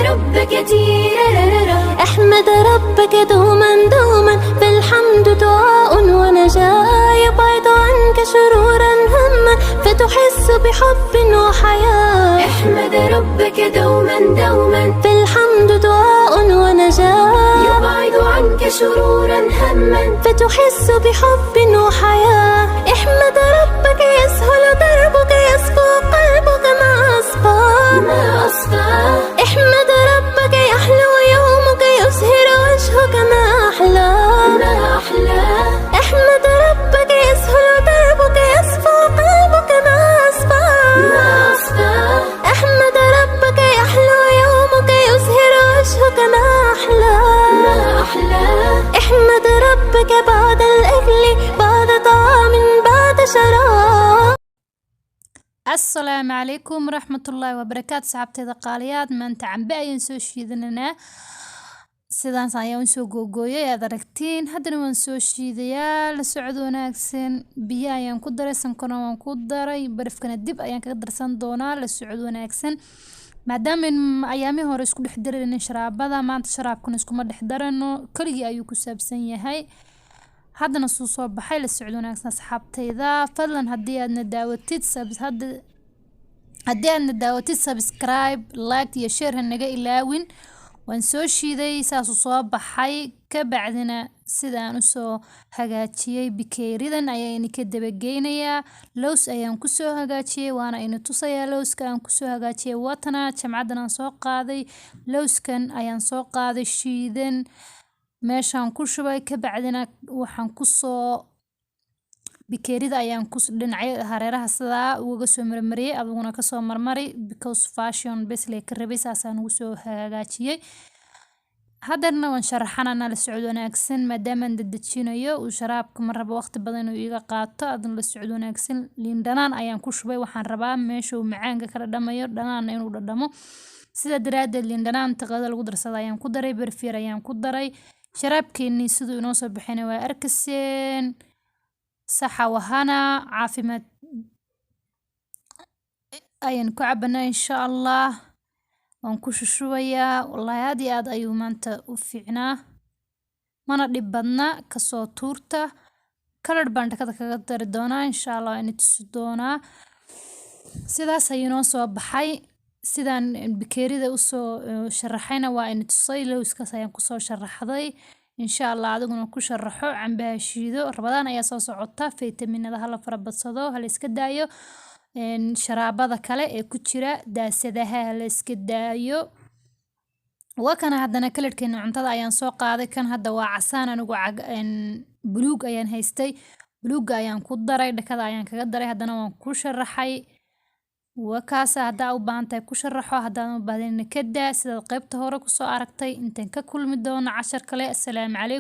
ربك تيرارارا. احمد ربك دوما دوما، بالحمد دعاء ونجاة، يبعد عنك شرورا هما، فتحس بحب وحياة. احمد ربك دوما دوما، بالحمد دعاء ونجاة، يبعد عنك شرورا هما، فتحس بحب وحياة. احمد ربك يسهل دربك، يصفو قلبك ما أصفى. احمد ربك يحلو يومك، يزهر وجهك ما أحلى. احمد ربك يسهل دربك، يصفو قلبك ما أصفى. احمد ربك يحلو يومك، يزهر وجهك ما أحلى. احمد ربك بعد الأكل، بعد طعام، بعد شراب. السلام عليكم ورحمة الله وبركاته. صحابتي قاليات ما انت عم بأي نسو شيدنا سيدان صايون سو جوجويا يا دركتين هادنا ونسو شيديا لسعود وناكسن بيا يان كدرسن كنا كدري برفكنا الدب أيان كدرسن دونا لسعود وناكسن maadaama in ayaamii hore isku dhex darin sharaabada maanta sharaabkan isku ma dhex darano kaliya ayuu ku saabsan yahay haddana soo baxay la socdo wanaagsan asxaabtayda fadlan haddii aadna daawatid subscribe like iyo share hanaga ilaawin waan soo shiiday saas soo baxay ka bacdina sidaan u soo hagaajiyay bikeeridan ayaan ka dabageynayaa lows ayaan ku soo hagaajiyay waana in tusayaa lowska aan ku soo hagaajiyay watana jamcadan aan soo qaaday lowskan ayaan soo qaaday shiidan meeshaan ku shubay ka bacdina waxaan ku soo bikeerida ayaan ku dhinacay hareeraha sida uga soo marmariyay aduguna ka soo marmari because fashion basically ka rabisaasaan ugu soo hagaajiyay haddana waan sharaxana la socdo wanaagsan maadaama aan dadajinayo uu sharaabka mar rabo waqti badan uu iga qaato adan la socdo wanaagsan liin dhanaan ayaan ku shubay waxaan rabaa meesha uu macaanka kala dhamayo dhanaan inuu dhadhamo sida daraaddeed liin dhanaan taqada lagu darsado ayaan ku daray barfiir ayaan ku daray sharaabkeeni sidoo inoo soo bixinay waa arkaseen saxa wahana caafimaad ayaan ku cabanaa insha Allah waan ku shushubayaa wallahi aad ayuu maanta u fiicnaa mana dhib badna ka soo tuurta color baan kaga dari doonaa insha Allah in tusi doonaa sidaas ayuu noo soo baxay sidaan bikeerida u soo sharaxayna waa in tusay lowskaas ayaan ku soo sharaxday insha Allah adiguna ku sharaxo cambaha shiido rabadaan ayaa soo socota fitamiinada hala farabadsado hala iska daayo sharaabada kale ee ku jira daasadaha hala iska daayo wakana haddana kalarkeena cuntada ayaan soo qaaday kan hadda waa casaan anigu buluug ayaan haystay buluuga ayaan ku daray dhakada ayaan kaga daray haddana waan ku sharaxay wakaas hadda u baahan tahay ku sharaxo haddaan u baahdin ka daa sida qaybta hore ku soo aragtay intaan ka kulmi doono cashar kale assalaamu calaykum